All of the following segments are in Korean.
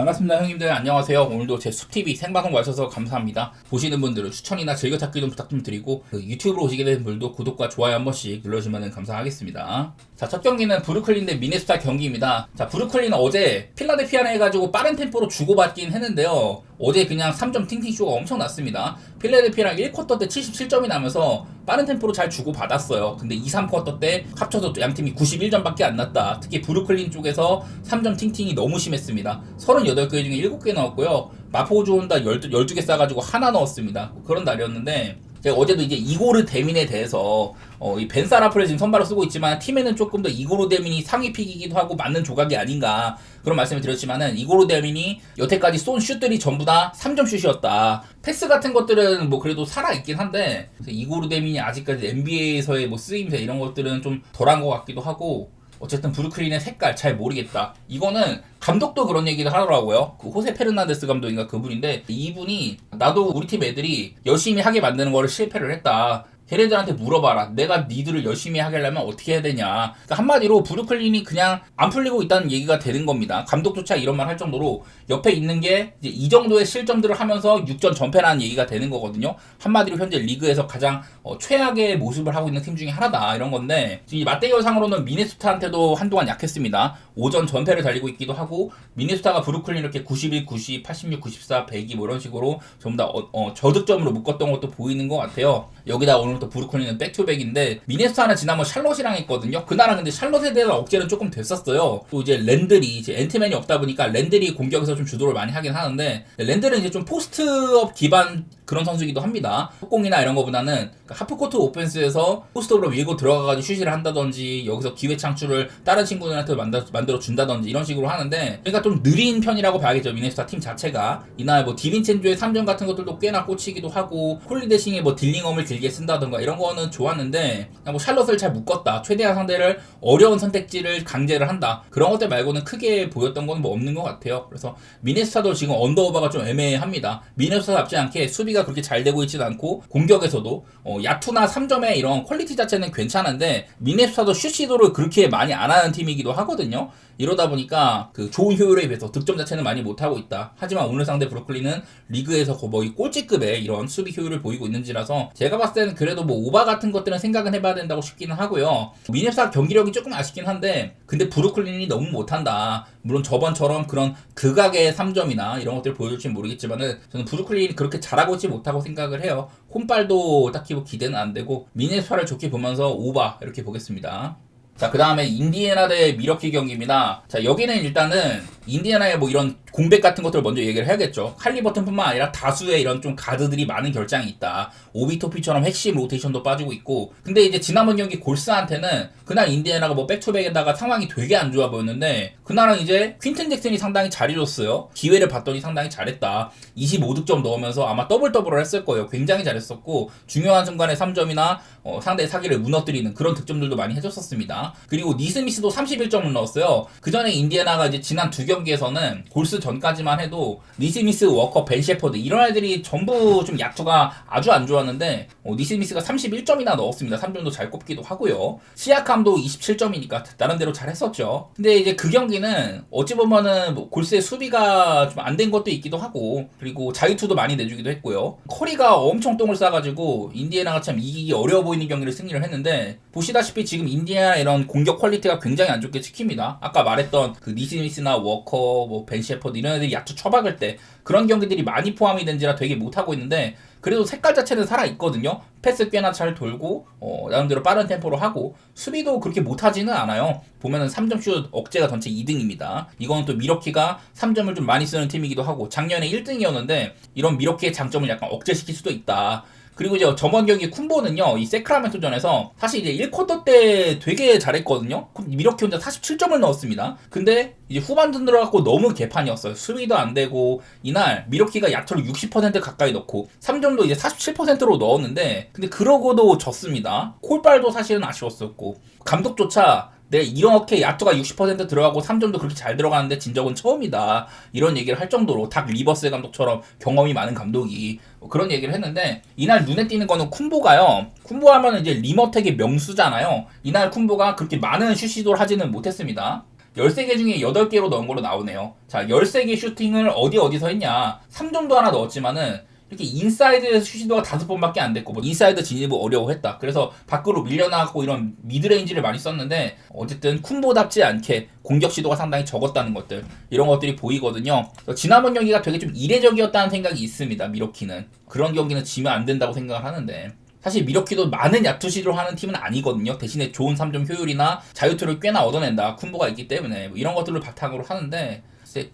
반갑습니다 형님들, 안녕하세요. 오늘도 제 숲TV 생방송 와주셔서 감사합니다. 보시는 분들은 추천이나 즐겨찾기 좀 부탁 좀 드리고, 유튜브로 오시게 된 분들도 구독과 좋아요 한 번씩 눌러주시면 감사하겠습니다. 자, 첫 경기는 브루클린 대 미네소타 경기입니다. 자, 브루클린은 어제 필라델피아를 해가지고 빠른 템포로 주고받긴 했는데요, 어제 그냥 3점 팅팅쇼가 엄청 났습니다. 필라델피아랑 1쿼터 때 77점이 나면서 빠른 템포로 잘 주고받았어요. 근데 2, 3쿼터 때 합쳐서 양팀이 91점밖에 안 났다. 특히 브루클린 쪽에서 3점 팅팅이 너무 심했습니다. 38개 중에 7개 넣었고요. 마포주 혼다 12개 싸가지고 하나 넣었습니다. 그런 날이었는데, 제가 어제도 이제 이고르 데민에 대해서 이 벤사라프를 지금 선발로 쓰고 있지만 팀에는 조금 더 이고르 데민이 상위 픽이기도 하고 맞는 조각이 아닌가 그런 말씀을 드렸지만은, 이고르 데민이 여태까지 쏜 슛들이 전부 다 3점 슛이었다. 패스 같은 것들은 뭐 그래도 살아있긴 한데, 이고르 데민이 아직까지 NBA에서의 뭐 쓰임새 이런 것들은 좀 덜한 것 같기도 하고, 어쨌든 브루클린의 색깔 잘 모르겠다. 이거는 감독도 그런 얘기를 하더라고요. 그 호세 페르난데스 감독인가 그분인데, 이분이 나도 우리 팀 애들이 열심히 하게 만드는 거를 실패를 했다. 걔네들한테 물어봐라. 내가 니들을 열심히 하게 하려면 어떻게 해야 되냐. 그러니까 한마디로 브루클린이 그냥 안 풀리고 있다는 얘기가 되는 겁니다. 감독조차 이런 말 할 정도로 옆에 있는 게 이제 이 정도의 실점들을 하면서 6전 전패라는 얘기가 되는 거거든요. 한마디로 현재 리그에서 가장 최악의 모습을 하고 있는 팀 중에 하나다 이런 건데, 지금 맞대결상으로는 미네소타한테도 한동안 약했습니다. 5전 전패를 달리고 있기도 하고, 미네소타가 브루클린 이렇게 91, 90, 86, 94, 102 뭐 이런 식으로 전부 다 저득점으로 묶었던 것도 보이는 것 같아요. 여기다 오늘 또 브루클린은 백투백인데, 미네소타는 지난번 샬럿이랑 했거든요. 그날은 근데 샬럿에 대한 억제는 조금 됐었어요. 또 이제 랜들이 이제 앤트맨이 없다 보니까 랜들이 공격에서 좀 주도를 많이 하긴 하는데, 랜들은 이제 좀 포스트업 기반 그런 선수이기도 합니다. 속공이나 이런 거보다는 하프코트 오펜스에서 포스트업으로 밀고 들어가가지고 슛을 한다든지, 여기서 기회 창출을 다른 친구들한테 만들어 준다든지 이런 식으로 하는데, 그러니까 좀 느린 편이라고 봐야겠죠. 미네소타 팀 자체가. 이날 뭐 디빈첸조의 3점 같은 것들도 꽤나 꽂히기도 하고, 홀리데싱에 뭐 딜링엄을 길게 쓴다던가 이런 거는 좋았는데, 그냥 뭐 샬럿을 잘 묶었다. 최대한 상대를 어려운 선택지를 강제를 한다. 그런 것들 말고는 크게 보였던 건 뭐 없는 것 같아요. 그래서 미네소타도 지금 언더오버가 좀 애매합니다. 미네소타답지 않게 수비가 그렇게 잘 되고 있지는 않고, 공격에서도 야투나 3점의 이런 퀄리티 자체는 괜찮은데, 미네소타도 슛 시도를 그렇게 많이 안 하는 팀이기도 하거든요. 이러다 보니까 그 좋은 효율에 비해서 득점 자체는 많이 못하고 있다. 하지만 오늘 상대 브루클린은 리그에서 거의 꼴찌급의 이런 수비 효율을 보이고 있는지라서, 제가 봤을 때는 그래도 뭐 오바 같은 것들은 생각은 해봐야 된다고 싶기는 하고요. 미네소타 경기력이 조금 아쉽긴 한데, 근데 브루클린이 너무 못한다. 물론 저번처럼 그런 극악의 3점이나 이런 것들을 보여줄지는 모르겠지만은, 저는 브루클린이 그렇게 잘하고 있지 못하고 생각을 해요. 홈발도 딱히 뭐 기대는 안 되고, 미네소타를 좋게 보면서 오바 이렇게 보겠습니다. 자, 그 다음에 인디애나 대 미러키 경기입니다. 자, 여기는 일단은 인디애나의 뭐 이런 공백 같은 것들을 먼저 얘기를 해야겠죠. 칼리버튼뿐만 아니라 다수의 이런 좀 가드들이 많은 결장이 있다. 오비토피처럼 핵심 로테이션도 빠지고 있고. 근데 이제 지난번 경기 골스한테는 그날 인디애나가 뭐 백투백에다가 상황이 되게 안 좋아 보였는데, 그날은 이제 퀸튼 잭슨이 상당히 잘해줬어요. 기회를 봤더니 상당히 잘했다. 25득점 넣으면서 아마 더블을 했을 거예요. 굉장히 잘했었고, 중요한 순간에 3점이나 상대의 사기를 무너뜨리는 그런 득점들도 많이 해줬었습니다. 그리고 니스미스도 31점을 넣었어요. 그 전에 인디애나가 이제 지난 두 경기에서는 골스 전까지만 해도 니스미스, 워커, 벤 셰퍼드 이런 애들이 전부 좀 야투가 아주 안 좋았는데, 니스미스가 31점이나 넣었습니다. 3점도 잘 꼽기도 하고요. 시아캄도 27점이니까 나름대로 잘했었죠. 근데 이제 그 경기는 어찌 보면은 뭐 골스의 수비가 좀 안 된 것도 있기도 하고, 그리고 자유투도 많이 내주기도 했고요. 커리가 엄청 똥을 싸가지고 인디애나가 참 이기기 어려워 보이는 경기를 승리를 했는데, 보시다시피 지금 인디애나 이런 공격 퀄리티가 굉장히 안 좋게 찍힙니다. 아까 말했던 그 니스미스나 워커, 뭐 벤 셰퍼드 이런 애들이 야투 쳐박을 때 그런 경기들이 많이 포함이 된지라 되게 못하고 있는데, 그래도 색깔 자체는 살아있거든요. 패스 꽤나 잘 돌고, 나름대로 빠른 템포로 하고, 수비도 그렇게 못하지는 않아요. 보면은 3점 슛 억제가 전체 2등입니다. 이거는 또 미러키가 3점을 좀 많이 쓰는 팀이기도 하고, 작년에 1등이었는데 이런 미러키의 장점을 약간 억제시킬 수도 있다. 그리고 이제 저번 경기 쿤보는요, 이 세크라멘토전에서 사실 이제 1쿼터 때 되게 잘했거든요. 미러키 혼자 47점을 넣었습니다. 근데 이제 후반 들어갖고 너무 개판이었어요. 수비도 안 되고, 이날 미러키가 야투를 60% 가까이 넣고 3점도 이제 47%로 넣었는데, 근데 그러고도 졌습니다. 콜발도 사실은 아쉬웠었고, 감독조차 네, 이렇게 야투가 60% 들어가고 3점도 그렇게 잘 들어가는데 진 적은 처음이다. 이런 얘기를 할 정도로 닥 리버스 감독처럼 경험이 많은 감독이 그런 얘기를 했는데, 이날 눈에 띄는 거는 쿤보가요. 쿤보 하면 이제 리머텍의 명수잖아요. 이날 쿤보가 그렇게 많은 슛 시도를 하지는 못했습니다. 13개 중에 8개로 넣은 걸로 나오네요. 자, 13개 슈팅을 어디서 했냐. 3점도 하나 넣었지만은 이렇게 인사이드 슛시도가 5번밖에 안 됐고, 뭐 인사이드 진입을 어려워했다. 그래서 밖으로 밀려나고 이런 미드레인지를 많이 썼는데, 어쨌든 쿤보답지 않게 공격 시도가 상당히 적었다는 것들, 이런 것들이 보이거든요. 지난번 경기가 되게 좀 이례적이었다는 생각이 있습니다. 미러키는 그런 경기는 지면 안 된다고 생각을 하는데, 사실 미러키도 많은 야투 시도를 하는 팀은 아니거든요. 대신에 좋은 3점 효율이나 자유투를 꽤나 얻어낸다. 쿤보가 있기 때문에 뭐 이런 것들을 바탕으로 하는데,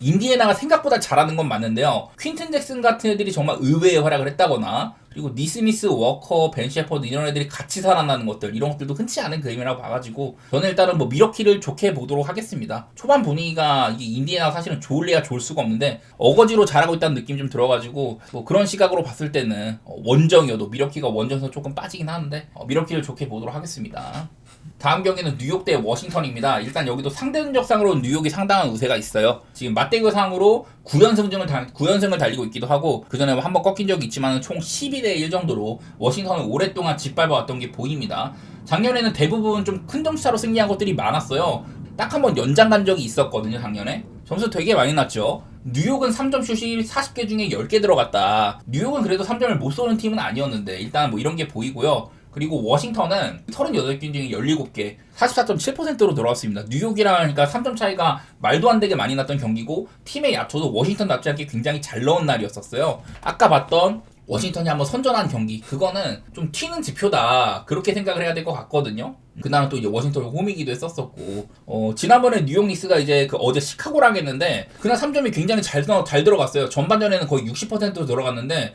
인디애나가 생각보다 잘하는 건 맞는데요. 퀸튼 잭슨 같은 애들이 정말 의외의 활약을 했다거나, 그리고 니스미스, 워커, 벤 셰퍼드 이런 애들이 같이 살아나는 것들, 이런 것들도 흔치 않은 그림이라고 봐가지고 저는 일단은 뭐 미러키를 좋게 보도록 하겠습니다. 초반 분위기가 이게 인디애나가 사실은 좋을래야 좋을 수가 없는데 어거지로 잘하고 있다는 느낌이 좀 들어가지고 뭐 그런 시각으로 봤을 때는 원정이어도 미러키가 원정에서 조금 빠지긴 하는데 미러키를 좋게 보도록 하겠습니다. 다음 경기는 뉴욕 대 워싱턴입니다. 일단 여기도 상대전적상으로 뉴욕이 상당한 우세가 있어요. 지금 맞대결상으로 9연승을 달리고 있기도 하고, 그 전에 한번 꺾인 적이 있지만 총 12대 1 정도로 워싱턴을 오랫동안 짓밟아왔던 게 보입니다. 작년에는 대부분 좀 큰 점수차로 승리한 것들이 많았어요. 딱 한 번 연장 간 적이 있었거든요, 작년에. 점수 되게 많이 났죠. 뉴욕은 3점 슛이 40개 중에 10개 들어갔다. 뉴욕은 그래도 3점을 못 쏘는 팀은 아니었는데 일단 뭐 이런 게 보이고요. 그리고 워싱턴은 38개 중에 17개, 44.7%로 들어왔습니다. 뉴욕이랑 하니까 3점 차이가 말도 안 되게 많이 났던 경기고, 팀의 야투도 워싱턴답지 않게 굉장히 잘 넣은 날이었었어요. 아까 봤던 워싱턴이 한번 선전한 경기, 그거는 좀 튀는 지표다, 그렇게 생각을 해야 될 것 같거든요. 그다음 또 이제 워싱턴이 홈이기도 했었었고, 지난번에 뉴욕 닉스가 이제 어제 시카고랑 했는데 그날 3점이 굉장히 잘 들어갔어요. 전반전에는 거의 60% 들어갔는데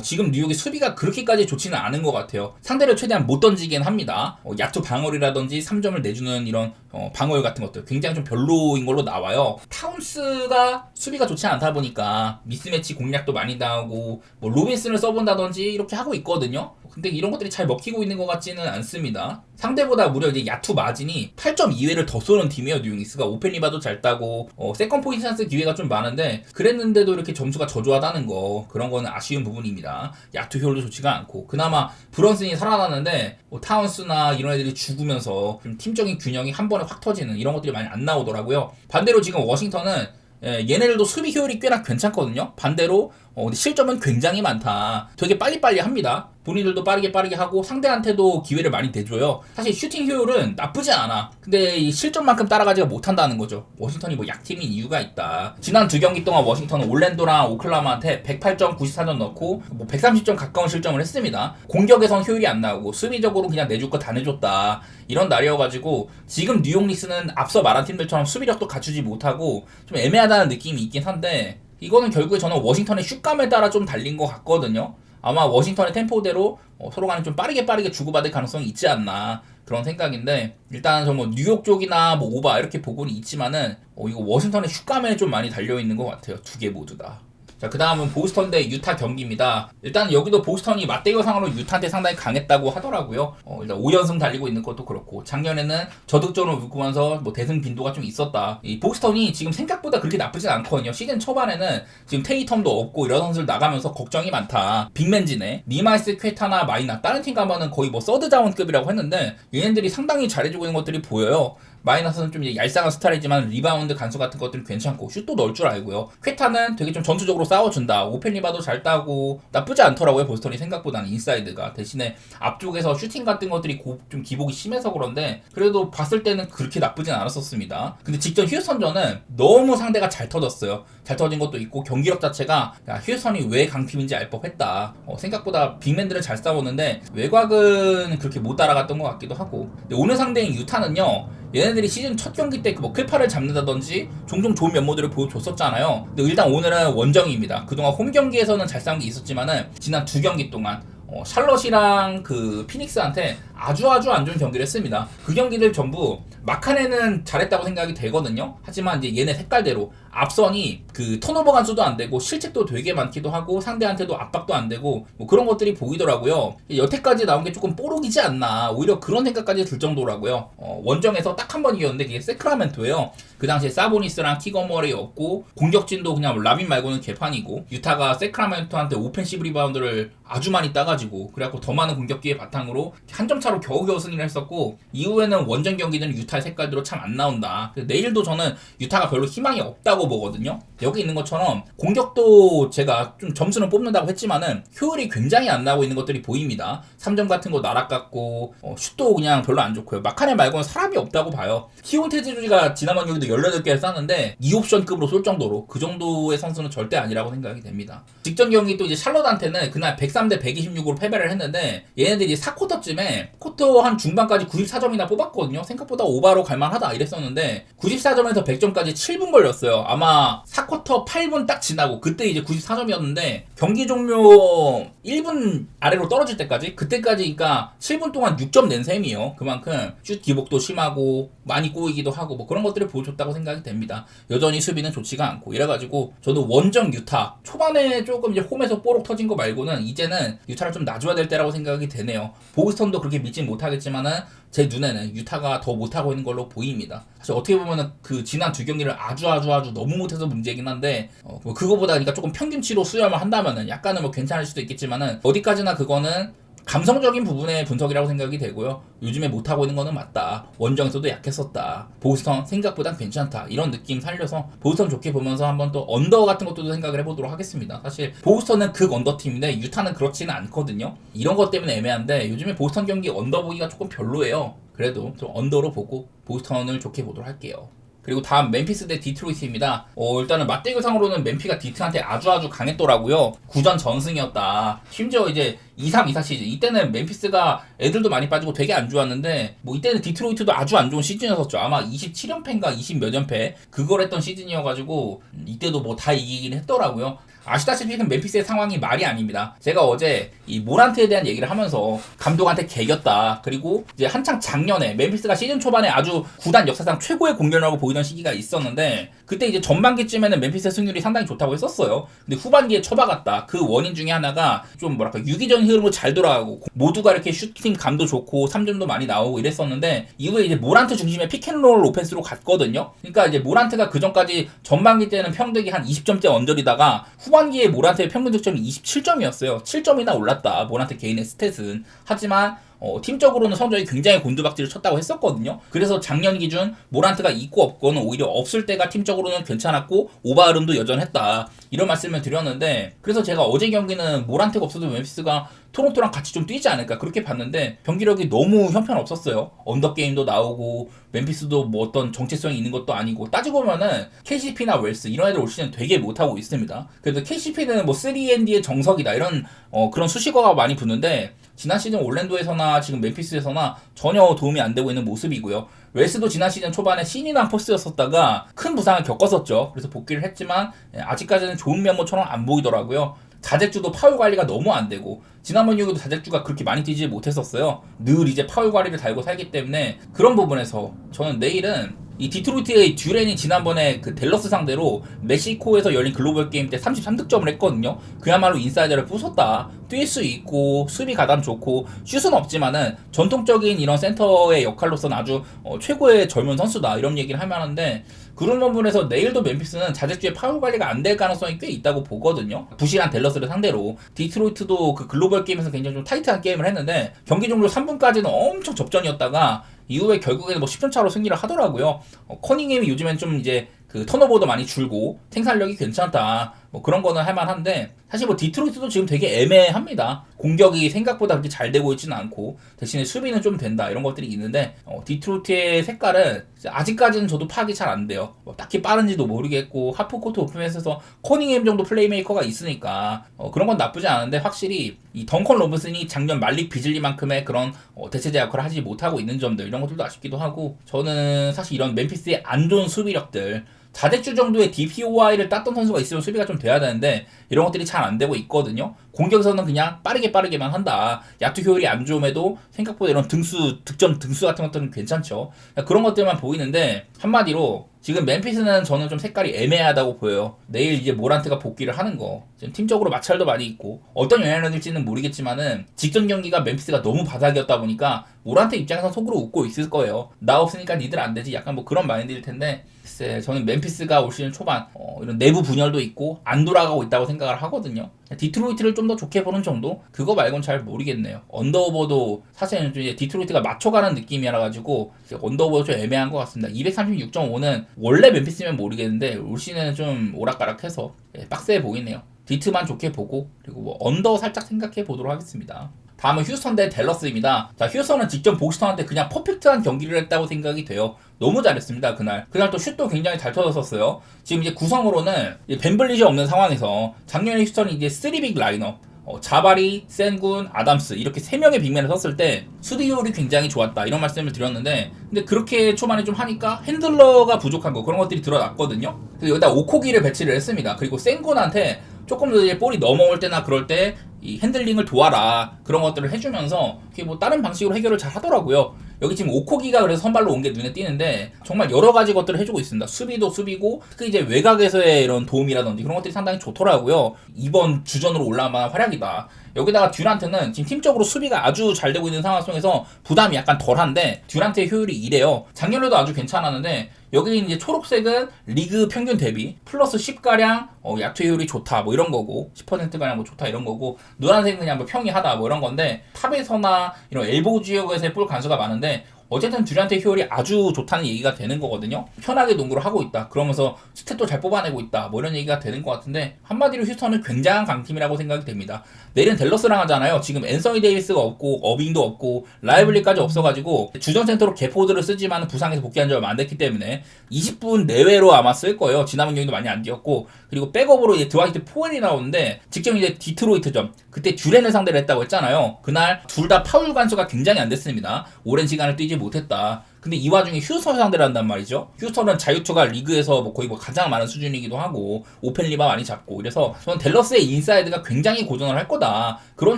지금 뉴욕의 수비가 그렇게까지 좋지는 않은 것 같아요. 상대를 최대한 못 던지긴 합니다. 야투 방어이라든지 3점을 내주는 이런 방어율 같은 것들 굉장히 좀 별로인 걸로 나와요. 타운스가 수비가 좋지 않다 보니까 미스매치 공략도 많이 당하고 뭐 로빈슨을 써본다든지 이렇게 하고 있거든요. 근데 이런 것들이 잘 먹히고 있는 것 같지는 않습니다. 상대보다 무려 이제 야투 마진이 8.2회를 더 쏘는 팀이에요. 뉴욕 닉스가 오펜 리바도 잘 따고 세컨 포인트 찬스 기회가 좀 많은데 그랬는데도 이렇게 점수가 저조하다는 거, 그런 거는 아쉬운 부분입니다. 야투 효율도 좋지가 않고, 그나마 브런슨이 살아났는데 타운스나 이런 애들이 죽으면서 좀 팀적인 균형이 한 번에 확 터지는 이런 것들이 많이 안 나오더라고요. 반대로 지금 워싱턴은 얘네들도 수비 효율이 꽤나 괜찮거든요. 반대로 실점은 굉장히 많다. 되게 빨리빨리 합니다. 본인들도 빠르게 하고 상대한테도 기회를 많이 내줘요. 사실 슈팅 효율은 나쁘지 않아. 근데 이 실점만큼 따라가지가 못한다는 거죠. 워싱턴이 뭐 약팀인 이유가 있다. 지난 두 경기 동안 워싱턴은 올랜도랑 오클라호마한테 108점, 94점 넣고 뭐 130점 가까운 실점을 했습니다. 공격에선 효율이 안 나오고 수비적으로 그냥 내줄 거 다 내줬다, 이런 날이어가지고 지금 뉴욕 닉스는 앞서 말한 팀들처럼 수비력도 갖추지 못하고 좀 애매하다는 느낌이 있긴 한데, 이거는 결국에 저는 워싱턴의 슛감에 따라 좀 달린 것 같거든요. 아마 워싱턴의 템포대로 서로 간에 좀 빠르게 주고받을 가능성이 있지 않나, 그런 생각인데, 일단 저 뭐 뉴욕 쪽이나 뭐 오바 이렇게 보고는 있지만은 이거 워싱턴의 슛감에 좀 많이 달려있는 것 같아요. 두 개 모두 다. 자, 그 다음은 보스턴 대 유타 경기입니다. 일단 여기도 보스턴이 맞대결상으로 유타한테 상당히 강했다고 하더라고요. 일단 5연승 달리고 있는 것도 그렇고, 작년에는 저득점을 묶으면서 뭐 대승 빈도가 좀 있었다. 이 보스턴이 지금 생각보다 그렇게 나쁘진 않거든요. 시즌 초반에는 지금 테이텀도 없고 이런 선수들 나가면서 걱정이 많다. 빅맨진에 니마이스, 퀘타나 마이나 다른 팀 가면은 거의 뭐 서드 자원급이라고 했는데 얘네들이 상당히 잘해주고 있는 것들이 보여요. 마이너스는 좀 이제 얄쌍한 스타일이지만 리바운드 간수 같은 것들은 괜찮고 슛도 넣을 줄 알고요. 퀘타는 되게 좀 전투적으로 싸워준다. 오펜 리바도 잘 따고 나쁘지 않더라고요. 보스턴이 생각보다는 인사이드가. 대신에 앞쪽에서 슈팅 같은 것들이 좀 기복이 심해서 그런데 그래도 봤을 때는 그렇게 나쁘진 않았었습니다. 근데 직전 휴스턴전은 너무 상대가 잘 터졌어요. 잘 터진 것도 있고 경기력 자체가 휴스턴이 왜 강팀인지 알 법했다. 생각보다 빅맨들은 잘 싸웠는데 외곽은 그렇게 못 따라갔던 것 같기도 하고. 근데 오늘 상대인 유타는요, 얘네들이 시즌 첫 경기 때 뭐 클파를 잡는다든지 종종 좋은 면모들을 보여줬었잖아요. 근데 일단 오늘은 원정입니다. 그동안 홈 경기에서는 잘 싸운 게 있었지만은 지난 두 경기 동안 샬럿이랑 그 피닉스한테 아주 안 좋은 경기를 했습니다. 그 경기들 전부 막판에는 잘했다고 생각이 되거든요. 하지만 이제 얘네 색깔대로 앞선이 그 턴오버 간수도 안 되고 실책도 되게 많기도 하고 상대한테도 압박도 안 되고 뭐 그런 것들이 보이더라고요. 여태까지 나온 게 조금 뽀록이지 않나, 오히려 그런 생각까지 들 정도라고요. 원정에서 딱 한 번 이겼는데 그게 세크라멘토예요. 그 당시에 사보니스랑 키거머리 없고 공격진도 그냥 라빈 말고는 개판이고, 유타가 세크라멘토한테 오펜시브 리바운드를 아주 많이 따가지고 그래갖고 더 많은 공격 기회 바탕으로 한 점 차 차로 겨우겨우 승리를 했었고 이후에는 원정 경기는 유타의 색깔대로 참 안 나온다. 내일도 저는 유타가 별로 희망이 없다고 보거든요. 여기 있는 것처럼 공격도 제가 좀 점수는 뽑는다고 했지만은 효율이 굉장히 안 나오고 있는 것들이 보입니다. 3점 같은 거 날아갔고 슛도 그냥 별로 안 좋고요. 마카네 말고는 사람이 없다고 봐요. 키온테즈가 지난번 경기도 18개를 쐈는데 2옵션급으로 쏠 정도로 그 정도의 선수는 절대 아니라고 생각이 됩니다. 직전 경기 또 이제 샬롯한테는 그날 103대 126으로 패배를 했는데 얘네들이 4쿼터쯤에 쿼터 한 중반까지 94점이나 뽑았거든요. 생각보다 오바로 갈만하다 이랬었는데 94점에서 100점까지 7분 걸렸어요. 아마 4쿼터 8분 딱 지나고 그때 이제 94점이었는데 경기 종료 1분 아래로 떨어질 때까지 그때까지 그러니까 7분 동안 6점 낸 셈이에요. 그만큼 슛 기복도 심하고 많이 꼬이기도 하고 뭐 그런 것들을 보여줬다고 생각이 됩니다. 여전히 수비는 좋지가 않고 이래가지고 저도 원정 유타 초반에 조금 이제 홈에서 뽀록 터진 거 말고는 이제는 유타를 좀 놔줘야 될 때라고 생각이 되네요. 보스턴도 그렇게 믿진 못하겠지만은 제 눈에는 유타가 더 못하고 있는 걸로 보입니다. 사실 어떻게 보면은 그 지난 두 경기를 아주 너무 못해서 문제긴 한데 뭐 그거보다 그러니까 조금 평균치로 수렴을 한다면은 약간은 뭐 괜찮을 수도 있겠지만은 어디까지나 그거는 감성적인 부분의 분석이라고 생각이 되고요. 요즘에 못하고 있는 거는 맞다. 원정에서도 약했었다. 보스턴 생각보단 괜찮다. 이런 느낌 살려서 보스턴 좋게 보면서 한번 또 언더 같은 것도 생각을 해보도록 하겠습니다. 사실 보스턴은 극 언더팀인데 유타는 그렇지는 않거든요. 이런 것 때문에 애매한데 요즘에 보스턴 경기 언더 보기가 조금 별로예요. 그래도 좀 언더로 보고 보스턴을 좋게 보도록 할게요. 그리고 다음 멤피스 대 디트로이트입니다. 일단은 맞대결상으로는 멤피가 디트한테 아주 강했더라고요. 9전 전승이었다. 심지어 이제 23-24 시즌 이때는 멤피스가 애들도 많이 빠지고 되게 안 좋았는데 뭐 이때는 디트로이트도 아주 안 좋은 시즌이었었죠. 아마 27연패인가 20몇 연패 그걸 했던 시즌이어가지고 이때도 뭐 다 이기긴 했더라고요. 아시다시피 멤피스의 상황이 말이 아닙니다. 제가 어제 이 모란트에 대한 얘기를 하면서 감독한테 개겼다. 그리고 이제 한창 작년에 멤피스가 시즌 초반에 아주 구단 역사상 최고의 공격이라고 보이던 시기가 있었는데 그때 이제 전반기쯤에는 멤피스의 승률이 상당히 좋다고 했었어요. 근데 후반기에 처박았다. 그 원인 중에 하나가 좀 뭐랄까 유기적인 흐름으로 잘 돌아가고 모두가 이렇게 슈팅 감도 좋고 3점도 많이 나오고 이랬었는데 이후에 이제 모란트 중심의 피켄롤 오펜스로 갔거든요. 그러니까 이제 모란트가 그 전까지 전반기 때는 평균이 한 20점대 언저리다가 후반기에 모란트의 평균 득점이 27점이었어요. 7점이나 올랐다. 모란트 개인의 스탯은. 하지만 팀적으로는 성적이 굉장히 곤두박질을 쳤다고 했었거든요. 그래서 작년 기준 모란트가 있고 없고는 오히려 없을 때가 팀적으로는 괜찮았고 오바흐름도 여전했다. 이런 말씀을 드렸는데 그래서 제가 어제 경기는 모란트가 없어도 멤피스가 토론토랑 같이 좀 뛰지 않을까 그렇게 봤는데 경기력이 너무 형편없었어요. 언더게임도 나오고 멤피스도 뭐 어떤 정체성이 있는 것도 아니고 따지고 보면은 KCP나 웰스 이런 애들 올 시즌 되게 못하고 있습니다. 그래도 KCP는 뭐 3&D의 정석이다 이런 그런 수식어가 많이 붙는데 지난 시즌 올랜도에서나 지금 멤피스에서나 전혀 도움이 안 되고 있는 모습이고요. 웰스도 지난 시즌 초반에 신이 난 포스였었다가 큰 부상을 겪었었죠. 그래서 복귀를 했지만 아직까지는 좋은 면모처럼 안 보이더라고요. 자책주도 파울 관리가 너무 안 되고 지난번 경기도 자책주가 그렇게 많이 뛰지 못했었어요. 늘 이제 파울 관리를 달고 살기 때문에 그런 부분에서 저는 내일은 이 디트로이트의 듀렌이 지난번에 그 댈러스 상대로 멕시코에서 열린 글로벌 게임 때 33득점을 했거든요. 그야말로 인사이더를 부쉈다. 뛸 수 있고 수비 가담 좋고 슛은 없지만은 전통적인 이런 센터의 역할로서는 아주 최고의 젊은 선수다. 이런 얘기를 할 만한데 그런 부분에서 내일도 멤피스는 자책주의 파울 관리가 안 될 가능성이 꽤 있다고 보거든요. 부실한 댈러스를 상대로 디트로이트도 그 글로벌 게임에서 굉장히 좀 타이트한 게임을 했는데 경기 종료 3분까지는 엄청 접전이었다가 이후에 결국에는 뭐 10점 차로 승리를 하더라고요. 커닝햄이 요즘엔 좀 이제 그 턴오버도 많이 줄고 생산력이 괜찮다. 뭐 그런 거는 할만한데 사실 뭐 디트로이트도 지금 되게 애매합니다. 공격이 생각보다 그렇게 잘 되고 있지는 않고 대신에 수비는 좀 된다 이런 것들이 있는데 디트로이트의 색깔은 아직까지는 저도 파악이 잘 안 돼요. 뭐 딱히 빠른지도 모르겠고 하프코트 오픈에서 커닝햄 정도 플레이메이커가 있으니까 그런 건 나쁘지 않은데 확실히 이 덩컨 로빈슨이 작년 말릭 비즐리만큼의 그런 대체제 역할을 하지 못하고 있는 점들 이런 것들도 아쉽기도 하고 저는 사실 이런 멤피스의 안 좋은 수비력들 자책주 정도의 DPOI를 땄던 선수가 있으면 수비가 좀 돼야 되는데 이런 것들이 잘 안 되고 있거든요. 공격에서는 그냥 빠르게만 한다. 야투 효율이 안 좋음에도 생각보다 이런 득점 등수 같은 것들은 괜찮죠. 그런 것들만 보이는데 한마디로 지금 멤피스는 저는 좀 색깔이 애매하다고 보여요. 내일 이제 모란트가 복귀를 하는 거 지금 팀적으로 마찰도 많이 있고 어떤 영향을 줄지는 모르겠지만은 직전 경기가 멤피스가 너무 바닥이었다 보니까 모란트 입장에서 속으로 웃고 있을 거예요. 나 없으니까 니들 안 되지 약간 뭐 그런 마인드일 텐데 글쎄 저는 멤피스가 올 시즌 초반 이런 내부 분열도 있고 안 돌아가고 있다고 생각을 하거든요. 디트로이트를 좀 더 좋게 보는 정도? 그거 말곤 잘 모르겠네요. 언더오버도 사실은 이제 디트로이트가 맞춰가는 느낌이라 가지고 언더오버 좀 애매한 것 같습니다. 236.5는 원래 멤피스면 모르겠는데 올 시즌은 좀 오락가락해서 빡세 보이네요. 디트만 좋게 보고 그리고 뭐 언더 살짝 생각해 보도록 하겠습니다. 다음은 휴스턴 대 댈러스입니다. 자, 휴스턴은 직접 보스턴한테 그냥 퍼펙트한 경기를 했다고 생각이 돼요. 너무 잘했습니다, 그날. 그날 또 슛도 굉장히 잘 터졌었어요. 지금 이제 구성으로는 벤블릿이 없는 상황에서 작년에 휴스턴이 이제 3빅 라인업, 자바리, 센군, 아담스 이렇게 3명의 빅맨을 썼을 때 수비율이 굉장히 좋았다 이런 말씀을 드렸는데, 근데 그렇게 초반에 좀 하니까 핸들러가 부족한 거 그런 것들이 드러났거든요. 그래서 여기다 오코기를 배치를 했습니다. 그리고 센군한테 조금 더 이제 볼이 넘어올 때나 그럴 때 이 핸들링을 도와라 그런 것들을 해주면서 그게 뭐 다른 방식으로 해결을 잘 하더라고요. 여기 지금 오코기가 그래서 선발로 온 게 눈에 띄는데 정말 여러 가지 것들을 해주고 있습니다. 수비도 수비고 특히 이제 외곽에서의 이런 도움이라든지 그런 것들이 상당히 좋더라고요. 이번 주전으로 올라올 만한 활약이다. 여기다가 듀란트는 지금 팀적으로 수비가 아주 잘 되고 있는 상황 속에서 부담이 약간 덜한데 듀란트의 효율이 이래요. 작년에도 아주 괜찮았는데 여기 이제 초록색은 리그 평균 대비 플러스 10가량 야투 효율이 좋다 뭐 이런 거고 10%가량 뭐 좋다 이런 거고, 노란색은 그냥 뭐 평이하다 뭐 이런 건데 탑에서나 이런 엘보우 지역에서의 볼 간수가 많은데 어쨌든 듀란트의 효율이 아주 좋다는 얘기가 되는 거거든요. 편하게 농구를 하고 있다. 그러면서 스탯도 잘 뽑아내고 있다. 뭐 이런 얘기가 되는 것 같은데 한마디로 휴스턴은 굉장한 강팀이라고 생각이 됩니다. 내일은 댈러스랑 하잖아요. 지금 앤서니 데이비스가 없고 어빙도 없고 라이블리까지 없어가지고 주전 센터로 개포드를 쓰지만 부상에서 복귀한 지 얼마 안 됐기 때문에 20분 내외로 아마 쓸 거예요. 지난번 경기도 많이 안 뛰었고, 그리고 백업으로 이제 드와이트 포웰이 나오는데 직접 이제 디트로이트전 그때 듀렌을 상대로 했다고 했잖아요. 그날 둘 다 파울 간수가 굉장히 안 됐습니다. 오랜 시간을 뛰지 못했다. 근데 이 와중에 휴스턴 상대를 한단 말이죠. 휴스턴은 자유투가 리그에서 뭐 거의 뭐 가장 많은 수준이기도 하고 오펜 리바 많이 잡고, 그래서 저는 댈러스의 인사이드가 굉장히 고전을 할 거다 그런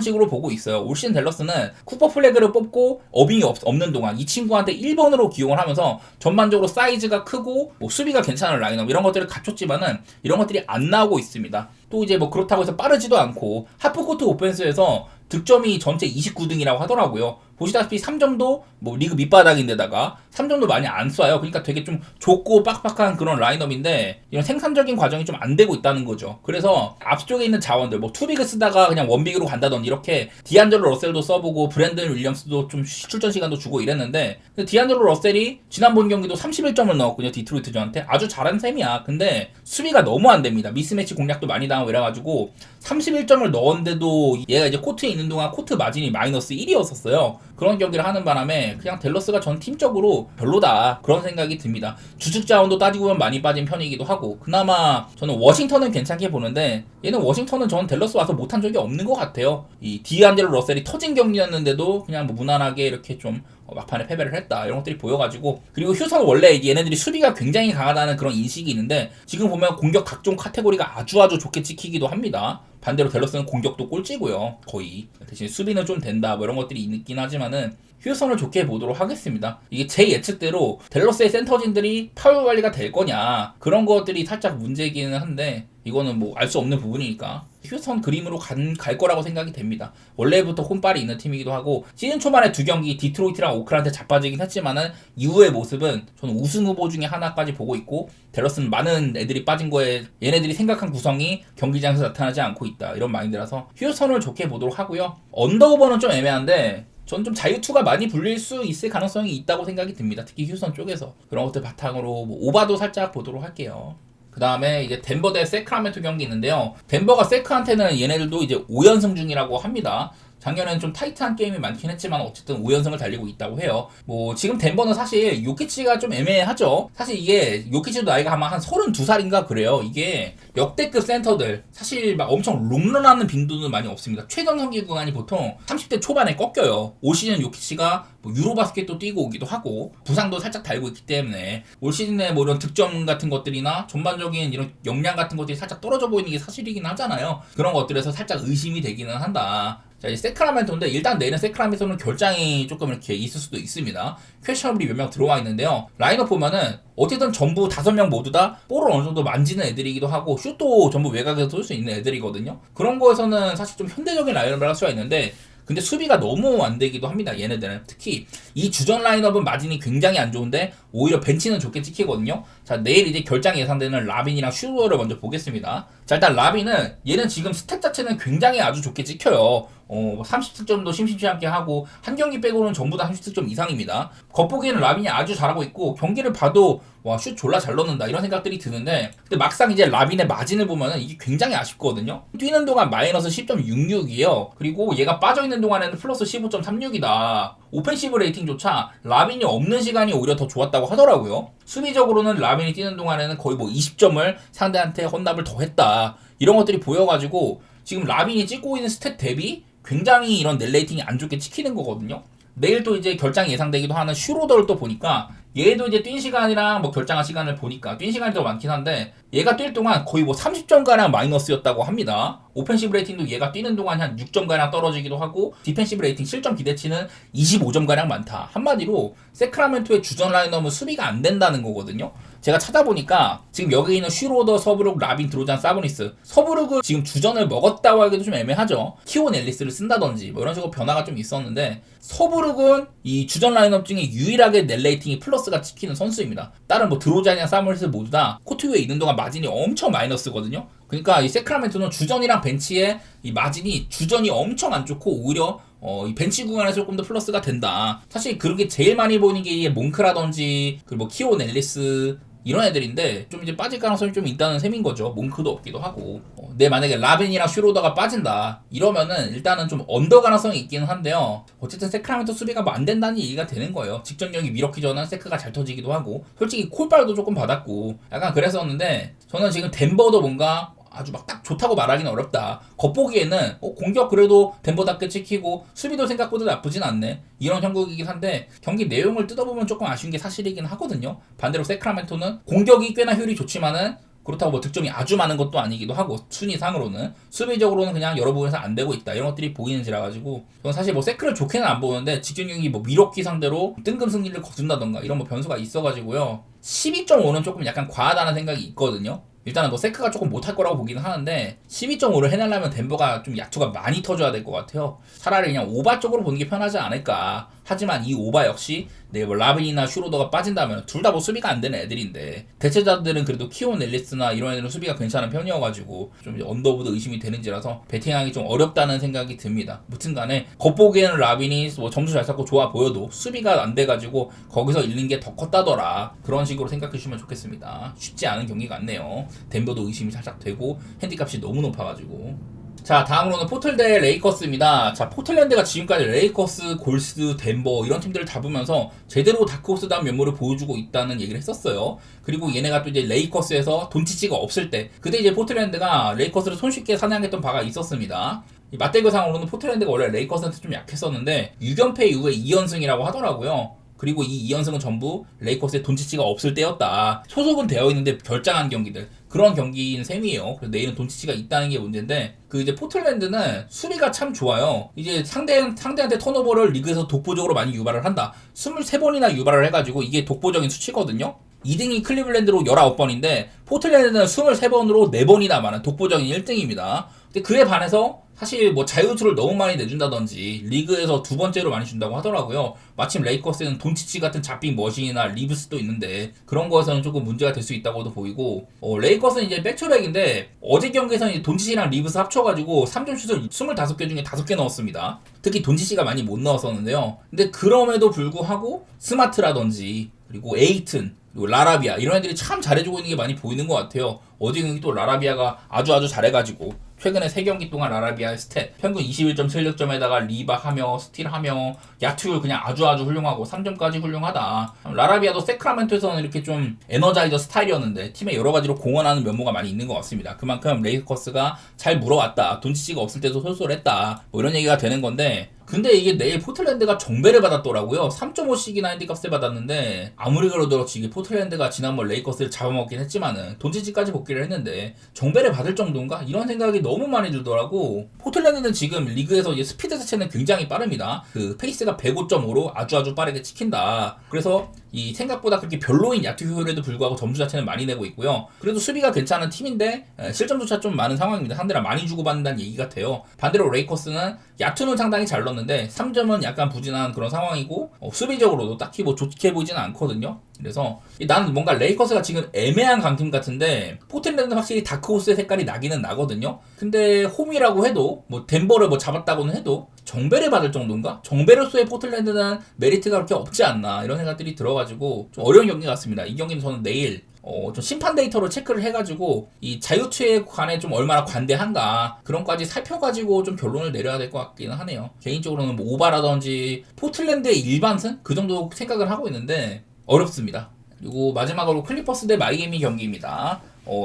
식으로 보고 있어요. 올 시즌 댈러스는 쿠퍼 플래그를 뽑고 어빙이 없는 동안 이 친구한테 1번으로 기용을 하면서 전반적으로 사이즈가 크고 뭐 수비가 괜찮은 라인업 이런 것들을 갖췄지만은 이런 것들이 안 나오고 있습니다. 또 이제 뭐 그렇다고 해서 빠르지도 않고 하프코트 오펜스에서 득점이 전체 29등이라고 하더라고요. 보시다시피 3점도 뭐 리그 밑바닥인데다가 3점도 많이 안 쏴요. 그러니까 되게 좀 좁고 빡빡한 그런 라인업인데 이런 생산적인 과정이 좀 안 되고 있다는 거죠. 그래서 앞쪽에 있는 자원들 뭐 투빅을 쓰다가 그냥 원빅으로 간다든지 이렇게 디안젤로 러셀도 써보고 브랜든 윌리엄스도 좀 출전 시간도 주고 이랬는데, 근데 디안젤로 러셀이 지난번 경기도 31점을 넣었거든요. 디트로이트전한테 아주 잘한 셈이야. 근데 수비가 너무 안 됩니다. 미스매치 공략도 많이 당하고 이래가지고 31점을 넣었는데도 얘가 이제 코트에 있는 동안 코트 마진이 마이너스 1이었었어요. 그런 경기를 하는 바람에 그냥 댈러스가 전 팀적으로 별로다 그런 생각이 듭니다. 주축 자원도 따지고 보면 많이 빠진 편이기도 하고, 그나마 저는 워싱턴은 괜찮게 보는데 얘는 워싱턴은 전 댈러스 와서 못한 적이 없는 것 같아요. 이 디안젤로 러셀이 터진 경기였는데도 그냥 뭐 무난하게 이렇게 좀 막판에 패배를 했다 이런 것들이 보여가지고, 그리고 휴스턴은 원래 얘네들이 수비가 굉장히 강하다는 그런 인식이 있는데 지금 보면 공격 각종 카테고리가 아주 좋게 찍히기도 합니다. 반대로 댈러스는 공격도 꼴찌고요. 거의 대신 수비는 좀 된다 뭐 이런 것들이 있긴 하지만은 휴스턴을 좋게 보도록 하겠습니다. 이게 제 예측대로 댈러스의 센터진들이 파울 관리가 될 거냐 그런 것들이 살짝 문제이기는 한데 이거는 뭐 알 수 없는 부분이니까 휴스턴 그림으로 갈 거라고 생각이 됩니다. 원래부터 홈빨이 있는 팀이기도 하고 시즌 초반에 두 경기 디트로이트랑 오클랜드한테 자빠지긴 했지만은 이후의 모습은 저는 우승 후보 중에 하나까지 보고 있고, 댈러스는 많은 애들이 빠진 거에 얘네들이 생각한 구성이 경기장에서 나타나지 않고 있다 이런 마인드라서 휴스턴을 좋게 보도록 하고요. 언더오버는 좀 애매한데 전 좀 자유투가 많이 불릴 수 있을 가능성이 있다고 생각이 듭니다. 특히 휴스턴 쪽에서 그런 것들 바탕으로 뭐 오바도 살짝 보도록 할게요. 그 다음에 이제 덴버 대 세크라멘토 경기 있는데요. 덴버가 세크한테는 얘네들도 이제 5연승 중이라고 합니다. 작년에는 좀 타이트한 게임이 많긴 했지만 어쨌든 5연승을 달리고 있다고 해요. 뭐 지금 덴버는 사실 요키치가 좀 애매하죠. 사실 이게 요키치도 나이가 아마 한 32살인가 그래요. 이게 역대급 센터들 사실 막 엄청 롱런하는 빈도는 많이 없습니다. 최전 경기 구간이 보통 30대 초반에 꺾여요. 올 시즌 요키치가 뭐 유로바스켓도 뛰고 오기도 하고 부상도 살짝 달고 있기 때문에 올 시즌에 뭐 이런 득점 같은 것들이나 전반적인 이런 역량 같은 것들이 살짝 떨어져 보이는 게 사실이긴 하잖아요. 그런 것들에서 살짝 의심이 되기는 한다. 자, 이제 세크라멘토인데 일단 내일은 세크라멘토는 결장이 조금 이렇게 있을 수도 있습니다. 퀘셔너블이 몇 명 들어와 있는데요. 라인업 보면은 어쨌든 전부 5명 모두 다 볼을 어느 정도 만지는 애들이기도 하고 슛도 전부 외곽에서 쏠 수 있는 애들이거든요. 그런 거에서는 사실 좀 현대적인 라인업을 할 수가 있는데 근데 수비가 너무 안 되기도 합니다. 얘네들은 특히 이 주전 라인업은 마진이 굉장히 안 좋은데 오히려 벤치는 좋게 찍히거든요. 자, 내일 이제 결장 예상되는 라빈이랑 슈로더를 먼저 보겠습니다. 자, 일단 라빈은 얘는 지금 스탯 자체는 굉장히 아주 좋게 찍혀요. 30득점도 심심치 않게 하고 한 경기 빼고는 전부 다 30득점 이상입니다. 겉보기에는 라빈이 아주 잘하고 있고 경기를 봐도 와, 슛 졸라 잘 넣는다 이런 생각들이 드는데, 근데 막상 이제 라빈의 마진을 보면은 이게 굉장히 아쉽거든요. 뛰는 동안 마이너스 10.66이에요. 그리고 얘가 빠져있는 동안에는 플러스 15.36이다. 오펜시브 레이팅조차 라빈이 없는 시간이 오히려 더 좋았다고 하더라고요. 수비적으로는 라빈이 뛰는 동안에는 거의 뭐 20점을 상대한테 헌납을 더 했다. 이런 것들이 보여가지고 지금 라빈이 찍고 있는 스탯 대비 굉장히 이런 넷 레이팅이 안 좋게 찍히는 거거든요. 내일 또 이제 결장 예상되기도 하는 슈로더를 또 보니까 얘도 이제 뛴 시간이랑 뭐 결장한 시간을 보니까 뛴 시간이 더 많긴 한데 얘가 뛸 동안 거의 뭐 30점가량 마이너스였다고 합니다. 오펜시브 레이팅도 얘가 뛰는 동안 한 6점가량 떨어지기도 하고 디펜시브 레이팅 실점 기대치는 25점가량 많다. 한마디로 세크라멘토의 주전 라인업은 수비가 안 된다는 거거든요. 제가 찾아보니까 지금 여기 있는 슈로더, 서브룩, 라빈, 드로잔, 사보니스, 서브룩은 지금 주전을 먹었다고 하기도 좀 애매하죠. 키온 앨리스를 쓴다든지 뭐 이런 식으로 변화가 좀 있었는데 서브룩은 이 주전 라인업 중에 유일하게 넷 레이팅이 플러스가 찍히는 선수입니다. 다른 뭐 드로잔이나 사보니스 모두 다 코트 위에 있는 동안 마진이 엄청 마이너스거든요. 그러니까 이 세크라멘토는 주전이랑 벤치의 이 마진이 주전이 엄청 안 좋고 오히려 이 벤치 구간에서 조금 더 플러스가 된다. 사실 그렇게 제일 많이 보이는 게 몽크라든지 그리고 뭐 키온 앨리스 이런 애들인데 좀 이제 빠질 가능성이 좀 있다는 셈인 거죠. 몽크도 없기도 하고. 내 만약에 라빈이랑 슈로더가 빠진다 이러면은 일단은 좀 언더 가능성이 있기는 한데요. 어쨌든 세크라멘토 수비가 뭐 안 된다는 얘기가 되는 거예요. 직전력이 미러키 전은 세크가 잘 터지기도 하고 솔직히 콜빨도 조금 받았고 약간 그랬었는데 저는 지금 덴버도 뭔가 아주 막 딱 좋다고 말하기는 어렵다. 겉보기에는 공격 그래도 덴버답게 찍히고 수비도 생각보다 나쁘진 않네. 이런 형국이긴 한데 경기 내용을 뜯어보면 조금 아쉬운 게 사실이긴 하거든요. 반대로 세크라멘토는 공격이 꽤나 효율이 좋지만은 그렇다고 뭐 득점이 아주 많은 것도 아니기도 하고 순위상으로는 수비적으로는 그냥 여러 부분에서 안 되고 있다 이런 것들이 보이는지라 가지고 저는 사실 뭐 세크를 좋게는 안 보는데 직전력이 뭐 미러키 상대로 뜬금 승리를 거둔다던가 이런 뭐 변수가 있어가지고요 12.5는 조금 약간 과하다는 생각이 있거든요. 일단은 뭐 세크가 조금 못할 거라고 보기는 하는데 12.5를 해내려면 덴버가 좀 야투가 많이 터져야 될 것 같아요. 차라리 그냥 오바 쪽으로 보는 게 편하지 않을까. 하지만 이 오바 역시 뭐 라빈이나 슈로더가 빠진다면 둘 다 뭐 수비가 안 되는 애들인데 대체자들은 그래도 키온 앨리스나 이런 애들은 수비가 괜찮은 편이어가지고 좀 언더보드 의심이 되는지라서 배팅하기 좀 어렵다는 생각이 듭니다. 무튼간에 겉보기에는 라빈이 뭐 점수 잘 쌓고 좋아 보여도 수비가 안 돼가지고 거기서 잃는 게 더 컸다더라. 그런 식으로 생각해 주시면 좋겠습니다. 쉽지 않은 경기 같네요. 덴버도 의심이 살짝 되고 핸디값이 너무 높아가지고. 자, 다음으로는 포틀 대 레이커스입니다. 자, 포틀랜드가 지금까지 레이커스, 골스, 덴버 이런 팀들을 잡으면서 제대로 다크호스다운 면모를 보여주고 있다는 얘기를 했었어요. 그리고 얘네가 또 이제 레이커스에서 돈치치가 없을 때 그때 이제 포틀랜드가 레이커스를 손쉽게 사냥했던 바가 있었습니다. 맞대결상으로는 포틀랜드가 원래 레이커스한테 좀 약했었는데 6연패 이후에 2연승이라고 하더라고요. 그리고 이 2연승은 전부 레이커스의 돈치치가 없을 때였다. 소속은 되어 있는데 결장한 경기들 그런 경기인 셈이에요. 그래서 내일은 돈치치가 있다는 게 문제인데 이제 포틀랜드는 수비가 참 좋아요. 이제 상대한테 턴오버를 리그에서 독보적으로 많이 유발을 한다. 23번이나 유발을 해가지고 이게 독보적인 수치거든요. 2등이 클리블랜드로 19번인데 포틀랜드는 23번으로 4번이나 많은 독보적인 1등입니다. 근데 그에 반해서 사실 뭐 자유투를 너무 많이 내준다든지 리그에서 두 번째로 많이 준다고 하더라고요. 마침 레이커스는 돈치치 같은 잡빙 머신이나 리브스도 있는데 그런 거에서는 조금 문제가 될 수 있다고도 보이고 레이커스는 이제 백투백인데 어제 경기에서는 돈치치랑 리브스 합쳐가지고 3점 슛을 25개 중에 5개 넣었습니다. 특히 돈치치가 많이 못 넣었었는데요. 근데 그럼에도 불구하고 스마트라든지 그리고 에이튼 그리고 라라비아 이런 애들이 참 잘해주고 있는 게 많이 보이는 것 같아요. 어제 경기 또 라라비아가 아주 잘해가지고 최근에 3경기 동안 라라비아의 스탯 평균 21.7득점에다가 리바하며 스틸하며 야투율 그냥 아주 훌륭하고 3점까지 훌륭하다. 라라비아도 세크라멘토에서는 이렇게 좀 에너자이저 스타일이었는데 팀에 여러 가지로 공헌하는 면모가 많이 있는 것 같습니다. 그만큼 레이커스가 잘 물어왔다. 돈치치가 없을 때도 솔솔했다. 뭐 이런 얘기가 되는 건데 근데 이게 내일 포틀랜드가 정배를 받았더라고요. 3.5씩이나 핸디값을 받았는데 아무리 그래도 그렇지 이게 포틀랜드가 지난번 레이커스를 잡아먹긴 했지만은 돈치치까지 복귀를 했는데 정배를 받을 정도인가? 이런 생각이 너무 많이 들더라고. 포틀랜드는 지금 리그에서 이제 스피드 자체는 굉장히 빠릅니다. 그 페이스가 105.5로 아주 빠르게 찍힌다. 그래서 이 생각보다 그렇게 별로인 야투 효율에도 불구하고 점수 자체는 많이 내고 있고요. 그래도 수비가 괜찮은 팀인데 실점조차 좀 많은 상황입니다. 상대랑 많이 주고받는다는 얘기 같아요. 반대로 레이커스는 야투는 상당히 잘 넣는데 3점은 약간 부진한 그런 상황이고 수비적으로도 딱히 뭐 좋게 보이지는 않거든요. 그래서 나는 뭔가 레이커스가 지금 애매한 강팀 같은데 포틀랜드는 확실히 다크호스의 색깔이 나기는 나거든요. 근데 홈이라고 해도 뭐 덴버를 뭐 잡았다고는 해도 정배를 받을 정도인가? 정배로서의 포틀랜드는 메리트가 그렇게 없지 않나 이런 생각들이 들어가지고 좀 어려운 경기 같습니다. 이 경기는 저는 내일 좀 심판 데이터로 체크를 해가지고 이 자유투에 관해 좀 얼마나 관대한가 그런 까지 살펴가지고 좀 결론을 내려야 될 것 같기는 하네요. 개인적으로는 뭐 오바라든지 포틀랜드의 일반승 그 정도 생각을 하고 있는데 어렵습니다. 그리고 마지막으로 클리퍼스 대 마이애미 경기입니다.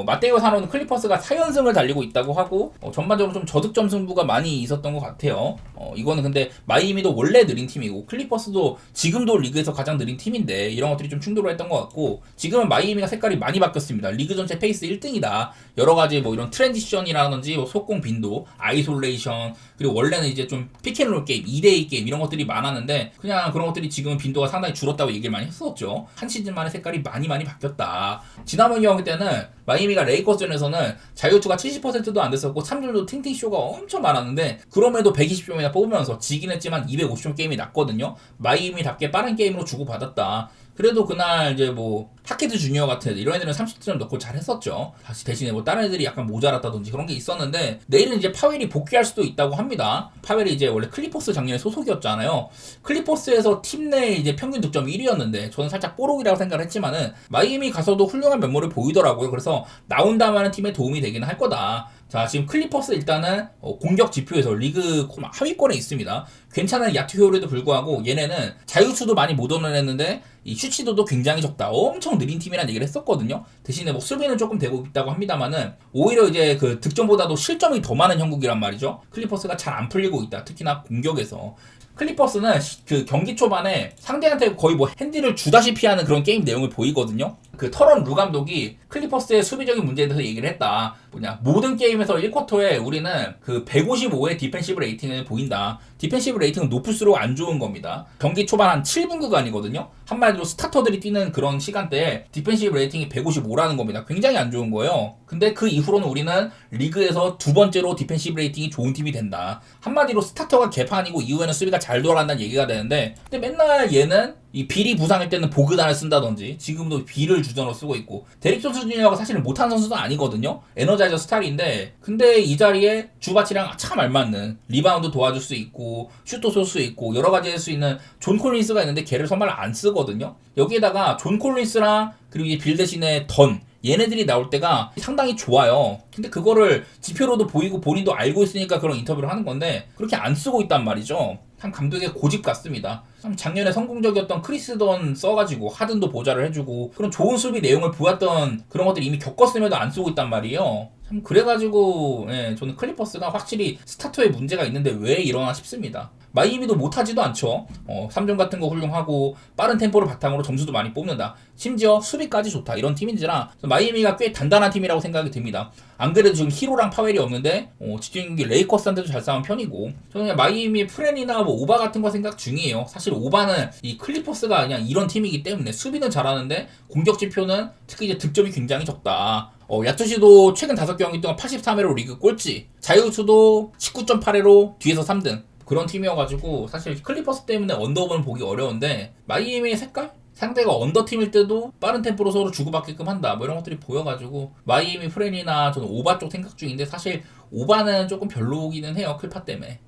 마테오 사노는 클리퍼스가 4연승을 달리고 있다고 하고 전반적으로 좀 저득점 승부가 많이 있었던 것 같아요. 이거는 근데 마이애미도 원래 느린 팀이고 클리퍼스도 지금도 리그에서 가장 느린 팀인데 이런 것들이 좀 충돌을 했던 것 같고 지금은 마이애미가 색깔이 많이 바뀌었습니다. 리그 전체 페이스 1등이다. 여러 가지 뭐 이런 트랜지션이라든지 뭐 속공 빈도, 아이솔레이션 그리고 원래는 이제 좀 피켓롤 게임, 2대2 게임 이런 것들이 많았는데 그냥 그런 것들이 지금은 빈도가 상당히 줄었다고 얘기를 많이 했었죠. 한 시즌 만에 색깔이 많이 바뀌었다. 지난번 경기 때는 마이애미가 레이커스전에서는 자유투가 70%도 안 됐었고 3점도 팅팅쇼가 엄청 많았는데 그럼에도 120점이나 뽑으면서 지긴 했지만 250점 게임이 났거든요. 마이애미답게 빠른 게임으로 주고받았다. 그래도 그날 이제 뭐 하키드 주니어 같은 애들 이런 애들은 30점 넣고 잘했었죠. 다시 대신에 뭐 다른 애들이 약간 모자랐다든지 그런 게 있었는데 내일은 이제 파웰이 복귀할 수도 있다고 합니다. 파웰이 이제 원래 클리퍼스 작년에 소속이었잖아요. 클리퍼스에서 팀 내 이제 평균 득점 1위였는데 저는 살짝 뽀록이라고 생각을 했지만은 마이애미 가서도 훌륭한 면모를 보이더라고요. 그래서 나온다면 팀에 도움이 되긴 할 거다. 자, 지금 클리퍼스 일단은 공격 지표에서 리그 하위권에 있습니다. 괜찮은 야투 효율에도 불구하고 얘네는 자유투도 많이 못 얻어냈는데 이 슈치도도 굉장히 적다. 엄청 느린 팀이라는 얘기를 했었거든요. 대신에 뭐 수비는 조금 되고 있다고 합니다만은 오히려 이제 그 득점보다도 실점이 더 많은 형국이란 말이죠. 클리퍼스가 잘 안 풀리고 있다. 특히나 공격에서. 클리퍼스는 그 경기 초반에 상대한테 거의 뭐 핸디를 주다시피 하는 그런 게임 내용을 보이거든요. 그 터런 루 감독이 클리퍼스의 수비적인 문제에 대해서 얘기를 했다. 모든 게임에서 1쿼터에 우리는 그 155의 디펜시브 레이팅을 보인다. 디펜시브 레이팅은 높을수록 안 좋은 겁니다. 경기 초반 한 7분 구간이거든요. 한마디로 스타터들이 뛰는 그런 시간대에 디펜시브 레이팅이 155라는 겁니다. 굉장히 안 좋은 거예요. 근데 그 이후로는 우리는 리그에서 두 번째로 디펜시브 레이팅이 좋은 팀이 된다. 한마디로 스타터가 개판이고 이후에는 수비가 잘 돌아간다는 얘기가 되는데 근데 맨날 얘는 이 빌이 부상일 때는 보그단을 쓴다든지 지금도 빌을 주전으로 쓰고 있고 데릭 존스 주니어가 사실은 못하는 선수도 아니거든요. 에너자이저 스타일인데 근데 이 자리에 주바치랑 참 알맞는 리바운드 도와줄 수 있고 슛도 쏠 수 있고 여러 가지 할 수 있는 존 콜린스가 있는데 걔를 선발 안 쓰거든요. 여기에다가 존 콜린스랑 그리고 이 빌 대신에 던 얘네들이 나올 때가 상당히 좋아요. 근데 그거를 지표로도 보이고 본인도 알고 있으니까 그런 인터뷰를 하는 건데 그렇게 안 쓰고 있단 말이죠. 참 감독의 고집 같습니다. 참 작년에 성공적이었던 크리스 던 써가지고 하든도 보좌를 해주고 그런 좋은 수비 내용을 보았던 그런 것들이 이미 겪었음에도 안 쓰고 있단 말이에요. 참 그래가지고 저는 클리퍼스가 확실히 스타터에 문제가 있는데 왜 이러나 싶습니다. 마이애미도 못하지도 않죠. 3점 같은 거 훌륭하고 빠른 템포를 바탕으로 점수도 많이 뽑는다. 심지어 수비까지 좋다. 이런 팀인지라 마이애미가 꽤 단단한 팀이라고 생각이 듭니다. 안 그래도 지금 히로랑 파웰이 없는데 집중경기 레이커스한테도 잘 싸운 편이고 저는 그냥 마이애미 프렌이나 뭐 오바 같은 거 생각 중이에요. 사실 오바는 이 클리퍼스가 그냥 이런 팀이기 때문에 수비는 잘하는데 공격 지표는 특히 이제 득점이 굉장히 적다. 야투시도 최근 5경기 동안 83회로 리그 꼴찌, 자유투도 19.8회로 뒤에서 3등 그런 팀이어가지고 사실 클리퍼스 때문에 언더오버는 보기 어려운데 마이애미의 색깔? 상대가 언더팀일 때도 빠른 템포로 서로 주고받게끔 한다 뭐 이런 것들이 보여가지고 마이애미 프렌이나 저는 오바 쪽 생각 중인데 사실 오바는 조금 별로기는 해요. 클파 때문에.